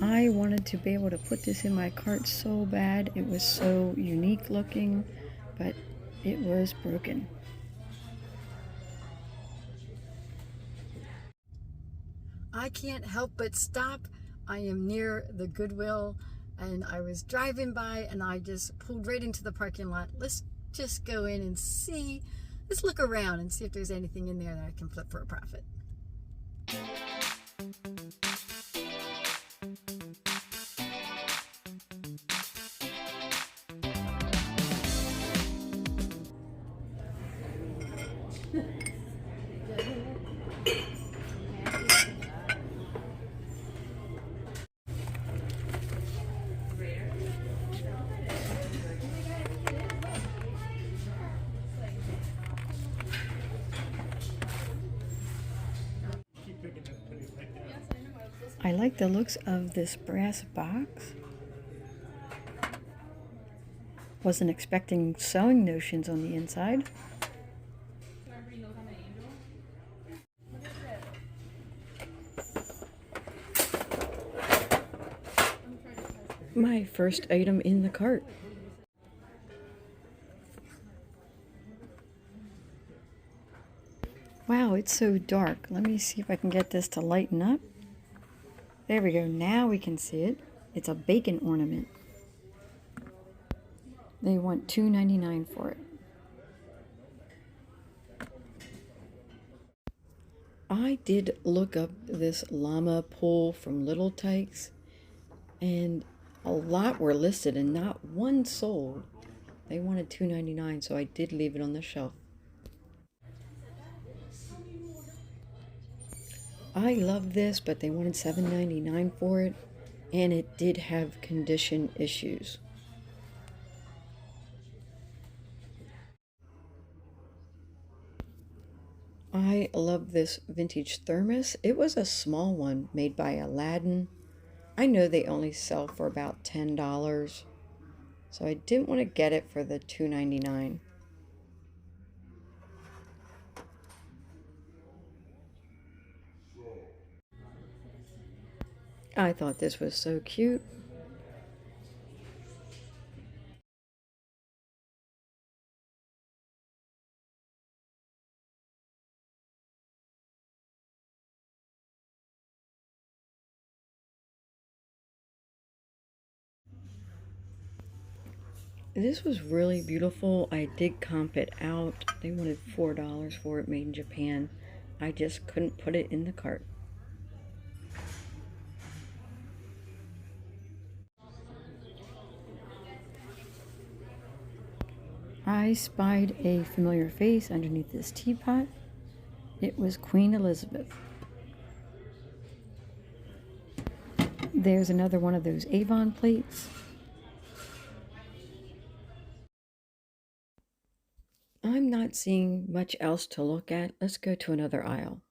I wanted to be able to put this in my cart so bad. It was so unique looking, but it was broken. I can't help but stop. I am near the Goodwill and I was driving by and I just pulled right into the parking lot. Let's just go in and see. Let's look around and see if there's anything in there that I can flip for a profit. I like the looks of this brass box. Wasn't expecting sewing notions on the inside. My first item in the cart. Wow, it's so dark. Let me see if I can get this to lighten up. There we go. Now we can see it. It's a bacon ornament. They want $2.99 for it. I did look up this llama pole from Little Tykes, and a lot were listed and not one sold. They wanted $2.99, so I did leave it on the shelf. I love this, but they wanted $7.99 for it, and it did have condition issues. I love this vintage thermos. It was a small one made by Aladdin. I know they only sell for about $10, so I didn't want to get it for the $2.99. I thought this was so cute. This was really beautiful. I did comp it out. They wanted $4 for it, made in Japan. I just couldn't put it in the cart. I spied a familiar face underneath this teapot. It was Queen Elizabeth. There's another one of those Avon plates. I'm not seeing much else to look at. Let's go to another aisle.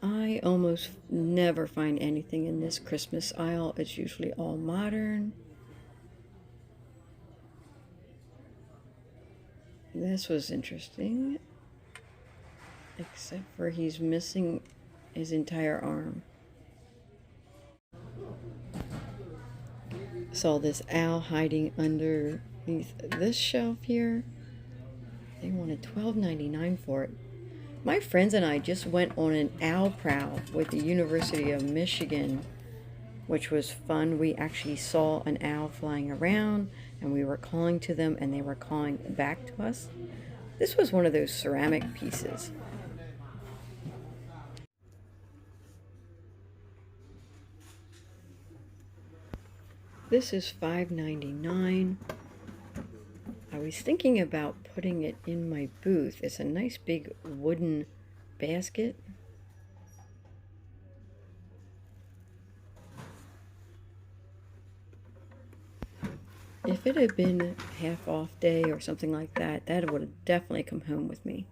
I almost never find anything in this Christmas aisle. It's usually all modern. This was interesting, except for he's missing his entire arm. Saw this owl hiding underneath this shelf here. They wanted $12.99 for it. My friends and I just went on an owl prowl with the University of Michigan, which was fun. We actually saw an owl flying around and we were calling to them and they were calling back to us. This was one of those ceramic pieces. This is $5.99. I was thinking about putting it in my booth. It's a nice big wooden basket. If it had been half off day or something like that, that would have definitely come home with me.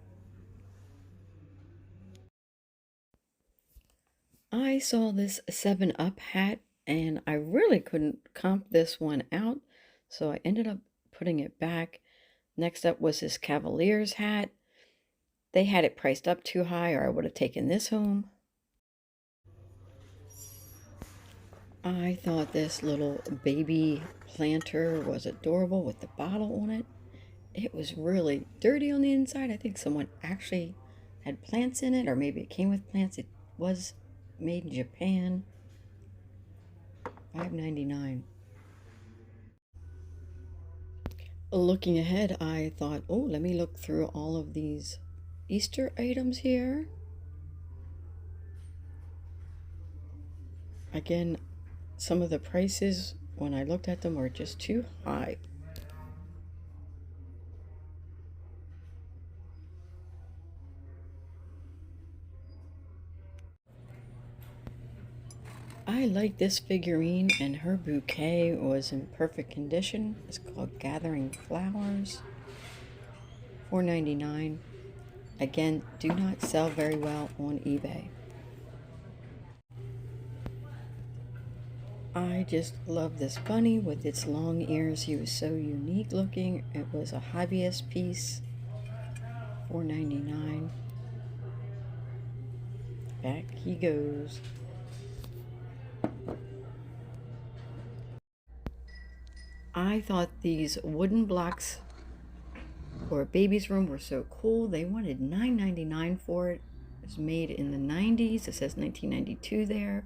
I saw this 7-Up hat and I really couldn't comp this one out, so I ended up putting it back. Next up was this Cavaliers hat. They had it priced up too high or I would have taken this home. I thought this little baby planter was adorable with the bottle on it. It was really dirty on the inside. I think someone actually had plants in it, or maybe it came with plants. It was made in Japan. $5.99. Looking ahead, I thought, oh, let me look through all of these Easter items here. Again, some of the prices, when I looked at them, were just too high. I like this figurine, and her bouquet was in perfect condition. It's called Gathering Flowers. $4.99. Again, do not sell very well on eBay. I just love this bunny with its long ears. He was so unique looking. It was a hobbyist piece. $4.99. Back he goes. I thought these wooden blocks for a baby's room were so cool. They wanted $9.99 for it. It was made in the 90s. It says 1992 there.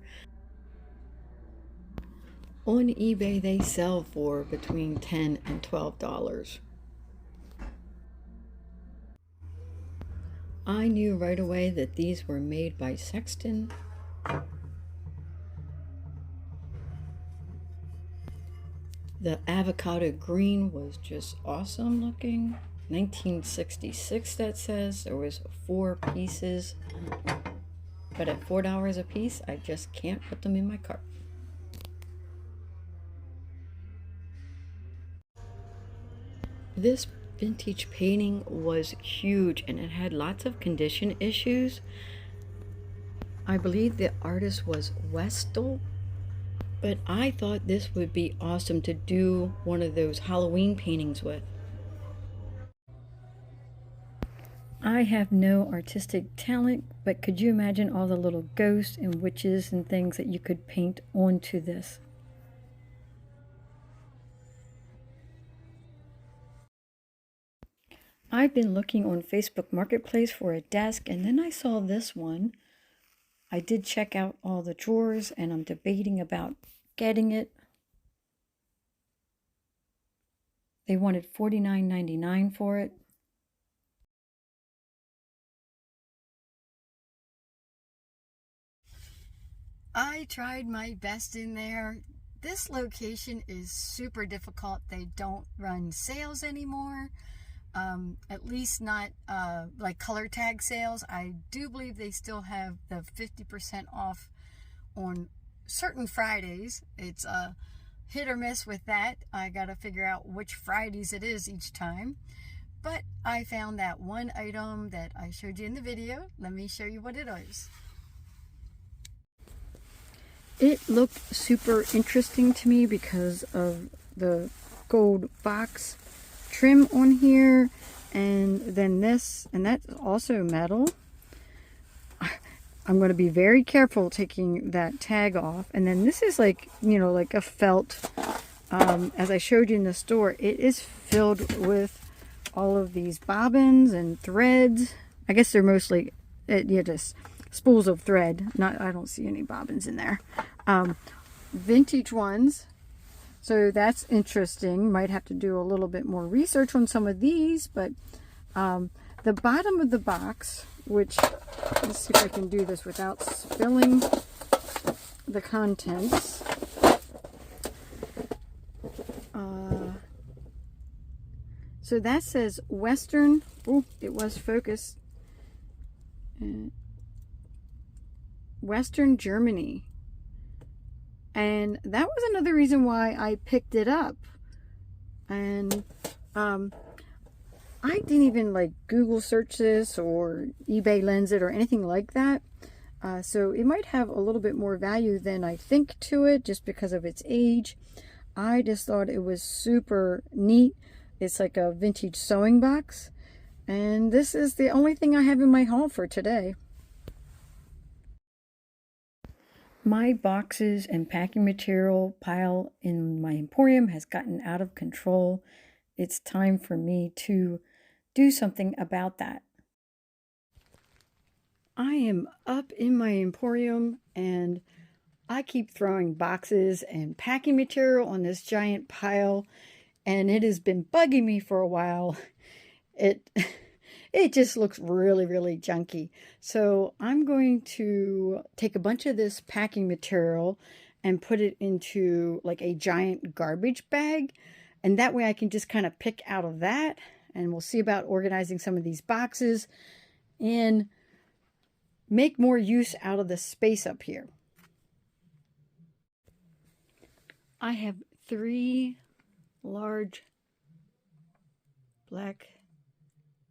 On eBay, they sell for between $10 and $12. I knew right away that these were made by Sexton. The avocado green was just awesome looking. 1966 that says. There was 4 pieces. But at $4 a piece, I just can't put them in my cart. This vintage painting was huge, and it had lots of condition issues. I believe the artist was Westall, but I thought this would be awesome to do one of those Halloween paintings with. I have no artistic talent, but could you imagine all the little ghosts and witches and things that you could paint onto this? I've been looking on Facebook Marketplace for a desk, and then I saw this one. I did check out all the drawers, and I'm debating about getting it. They wanted $49.99 for it. I tried my best in there. This location is super difficult. They don't run sales anymore. At least not like color tag sales. I do believe they still have the 50% off on certain Fridays. It's a hit or miss with that. I gotta figure out which Fridays it is each time. But I found that one item that I showed you in the video. Let me show you what it is. It looked super interesting to me because of the gold box trim on here, and then this, and that's also metal. I'm going to be very careful taking that tag off. And then this is like, you know, like a felt, as I showed you in the store. It is filled with all of these bobbins and threads. I guess they're mostly yeah, just spools of thread. I don't see any bobbins in there. Vintage ones. So that's interesting. Might have to do a little bit more research on some of these, but the bottom of the box, which, let's see if I can do this without spilling the contents. So that says Western, oh, it was focused. Western Germany. And that was another reason why I picked it up. And I didn't even like Google search this or eBay lens it or anything like that. So it might have a little bit more value than I think to it just because of its age. I just thought it was super neat. It's like a vintage sewing box. And this is the only thing I have in my haul for today. My boxes and packing material pile in my emporium has gotten out of control. It's time for me to do something about that. I am up in my emporium and I keep throwing boxes and packing material on this giant pile, and it has been bugging me for a while. It it just looks really, really junky. So I'm going to take a bunch of this packing material and put it into like a giant garbage bag. And that way I can just kind of pick out of that. And we'll see about organizing some of these boxes and make more use out of the space up here. I have 3 large black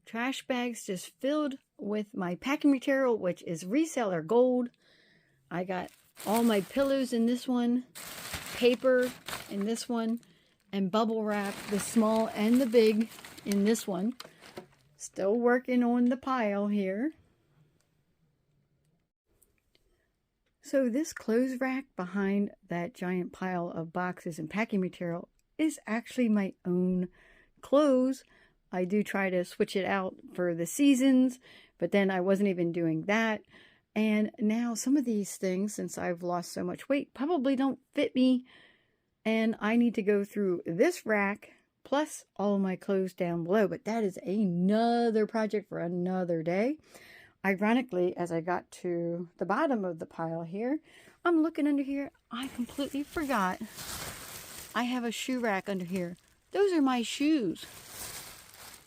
trash bags just filled with my packing material, which is reseller gold. I got all my pillows in this one, paper in this one, and bubble wrap, the small and the big, in this one. Still working on the pile here. So this clothes rack behind that giant pile of boxes and packing material is actually my own clothes. I do try to switch it out for the seasons, but then I wasn't even doing that. And now some of these things, since I've lost so much weight, probably don't fit me. And I need to go through this rack plus all of my clothes down below. But that is another project for another day. Ironically, as I got to the bottom of the pile here, I'm looking under here. I completely forgot I have a shoe rack under here. Those are my shoes.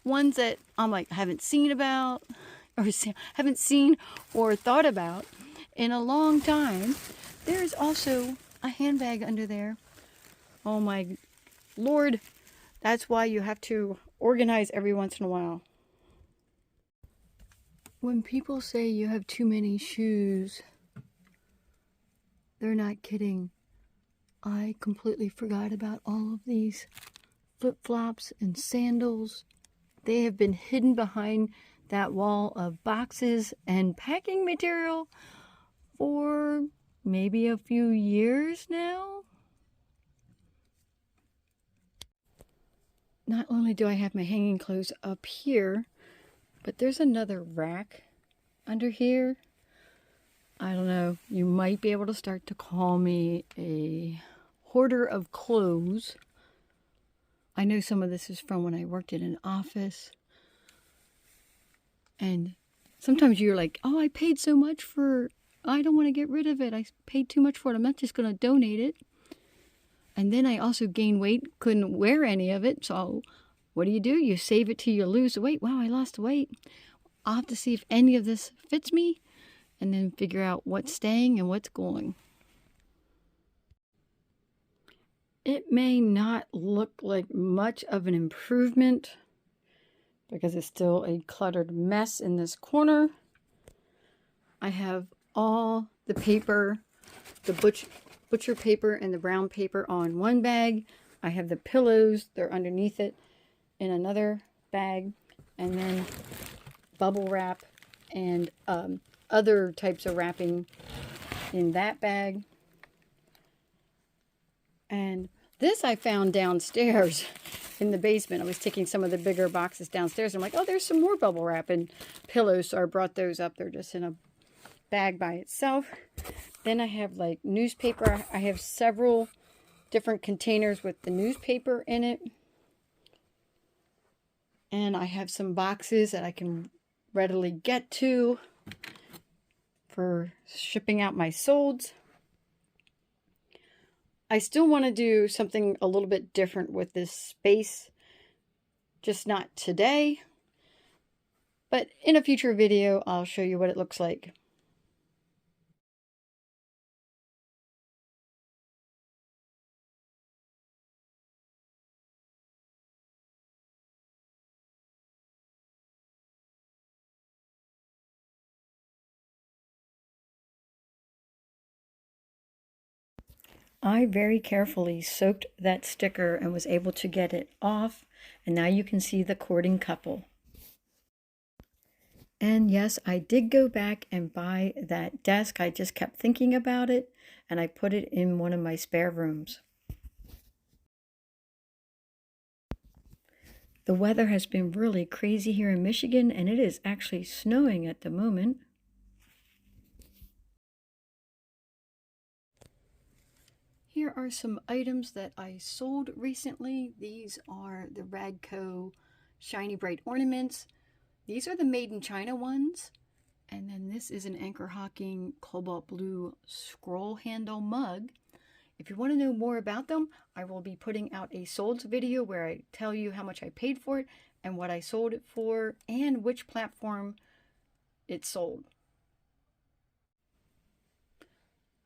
Ones that I'm like, haven't seen about, or haven't seen or thought about in a long time. There's also a handbag under there. Oh my Lord. That's why you have to organize every once in a while. When people say you have too many shoes, they're not kidding. I completely forgot about all of these flip-flops and sandals. They have been hidden behind that wall of boxes and packing material for maybe a few years now. Not only do I have my hanging clothes up here, but there's another rack under here. I don't know, you might be able to start to call me a hoarder of clothes. I know some of this is from when I worked in an office. And sometimes you're like, oh, I paid so much for, I don't want to get rid of it. I paid too much for it. I'm not just going to donate it. And then I also gained weight, couldn't wear any of it. So what do? You save it till you lose the weight. Wow, I lost the weight. I'll have to see if any of this fits me and then figure out what's staying and what's going. It may not look like much of an improvement because it's still a cluttered mess in this corner. I have all the paper, the butcher paper and the brown paper on one bag. I have the pillows, they're underneath it, in another bag. And then bubble wrap and other types of wrapping in that bag. And this I found downstairs in the basement. I was taking some of the bigger boxes downstairs. I'm like, oh, there's some more bubble wrap and pillows. So I brought those up. They're just in a bag by itself. Then I have like newspaper. I have several different containers with the newspaper in it. And I have some boxes that I can readily get to for shipping out my solds. I still want to do something a little bit different with this space, just not today, but in a future video I'll show you what it looks like. I very carefully soaked that sticker and was able to get it off, and now you can see the courting couple. And yes, I did go back and buy that desk. I just kept thinking about it, and I put it in one of my spare rooms. The weather has been really crazy here in Michigan, and it is actually snowing at the moment. Here are some items that I sold recently. These are the Radco Shiny Bright Ornaments. These are the Made in China ones. And then this is an Anchor Hocking Cobalt Blue scroll handle mug. If you want to know more about them, I will be putting out a solds video where I tell you how much I paid for it and what I sold it for and which platform it sold.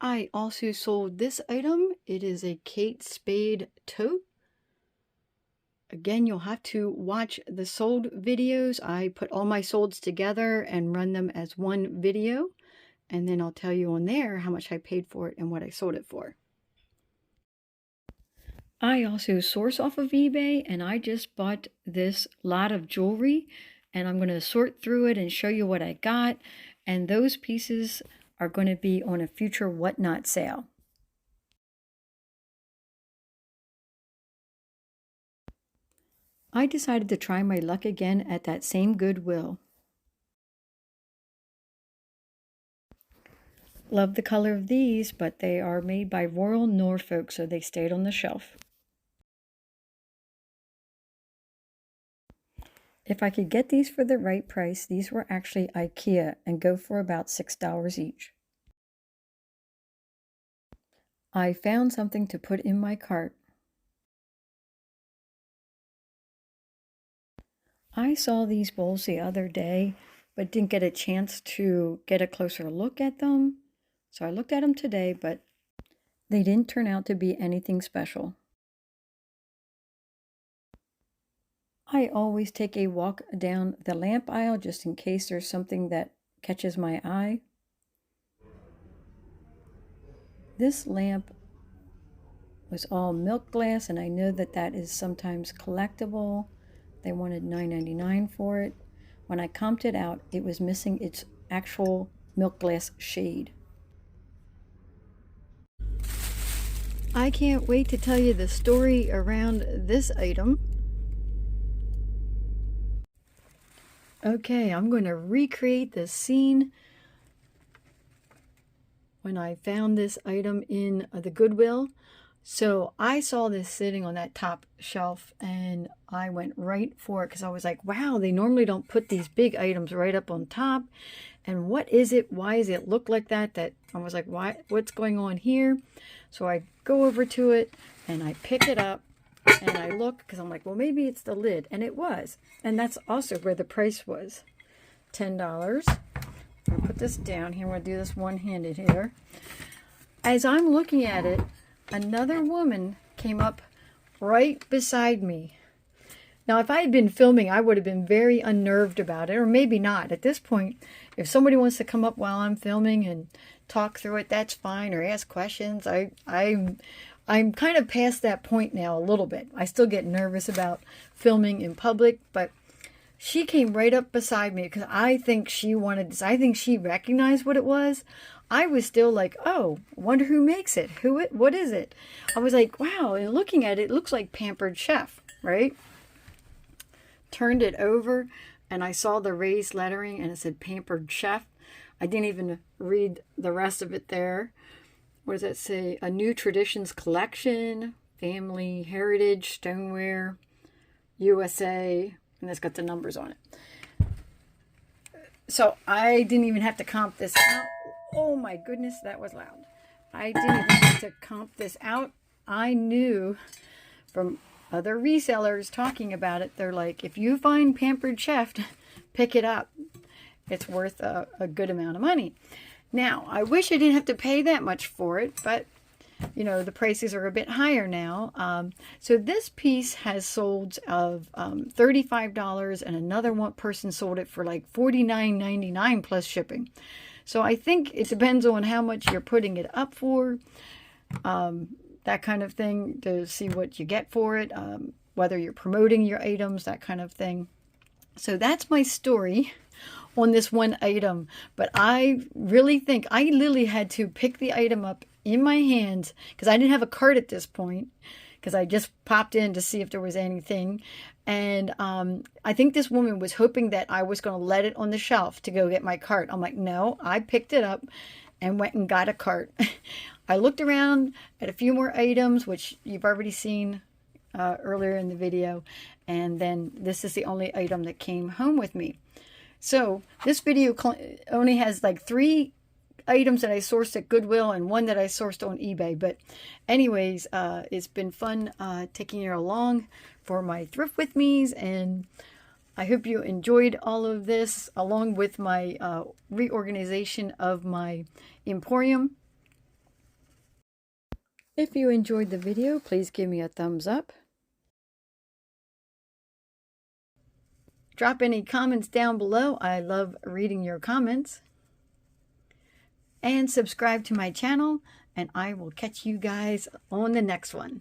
I also sold this item. It is a Kate Spade tote. Again, you'll have to watch the sold videos. I put all my solds together and run them as one video. And then I'll tell you on there how much I paid for it and what I sold it for. I also source off of eBay, and I just bought this lot of jewelry, and I'm going to sort through it and show you what I got. And those pieces are going to be on a future Whatnot sale. I decided to try my luck again at that same Goodwill. Love the color of these, but they are made by Royal Norfolk, so they stayed on the shelf. If I could get these for the right price, these were actually IKEA and go for about $6 each. I found something to put in my cart. I saw these bowls the other day, but didn't get a chance to get a closer look at them. So I looked at them today, but they didn't turn out to be anything special. I always take a walk down the lamp aisle just in case there's something that catches my eye. This lamp was all milk glass, and I know that that is sometimes collectible. They wanted $9.99 for it. When I comped it out, it was missing its actual milk glass shade. I can't wait to tell you the story around this item. Okay, I'm going to recreate the scene when I found this item in the Goodwill. So I saw this sitting on that top shelf and I went right for it because I was like, wow, they normally don't put these big items right up on top. And what is it? Why does it look like that? That I was like, what's going on here? So I go over to it and I pick it up and I look because I'm like, well, maybe it's the lid. And it was. And that's also where the price was, $10. I'll put this down here. We'll do this one-handed here. As I'm looking at it, another woman came up right beside me. Now, if I had been filming, I would have been very unnerved about it, or maybe not. At this point, if somebody wants to come up while I'm filming and talk through it, that's fine, or ask questions. I'm kind of past that point now a little bit. I still get nervous about filming in public, but she came right up beside me because I think she wanted this. I think she recognized what it was. I was still like, oh, wonder who makes it. What is it? I was like, wow, and looking at it, it looks like Pampered Chef, right? Turned it over and I saw the raised lettering and it said Pampered Chef. I didn't even read the rest of it there. What does that say? A New Traditions Collection, Family Heritage, Stoneware, USA, and it's got the numbers on it. So I didn't even have to comp this out. Oh my goodness, that was loud. I didn't even have to comp this out. I knew from other resellers talking about it, they're like, if you find Pampered Chef, pick it up. It's worth a good amount of money. Now, I wish I didn't have to pay that much for it, but you know, the prices are a bit higher now. So this piece has sold of $35 and another one person sold it for like $49.99 plus shipping. So I think it depends on how much you're putting it up for, that kind of thing, to see what you get for it, whether you're promoting your items, that kind of thing. So that's my story on this one item. But I really think I literally had to pick the item up in my hands because I didn't have a cart at this point, because I just popped in to see if there was anything. And I think this woman was hoping that I was going to let it on the shelf to go get my cart. I'm like, no, I picked it up and went and got a cart. I looked around at a few more items, which you've already seen earlier in the video. And then this is the only item that came home with me. So this video only has like 3 items that I sourced at Goodwill and 1 that I sourced on eBay. But anyways, it's been fun taking you along for my thrift with me's, and I hope you enjoyed all of this along with my reorganization of my emporium. If you enjoyed the video, please give me a thumbs up. Drop any comments down below. I love reading your comments. And subscribe to my channel, and I will catch you guys on the next one.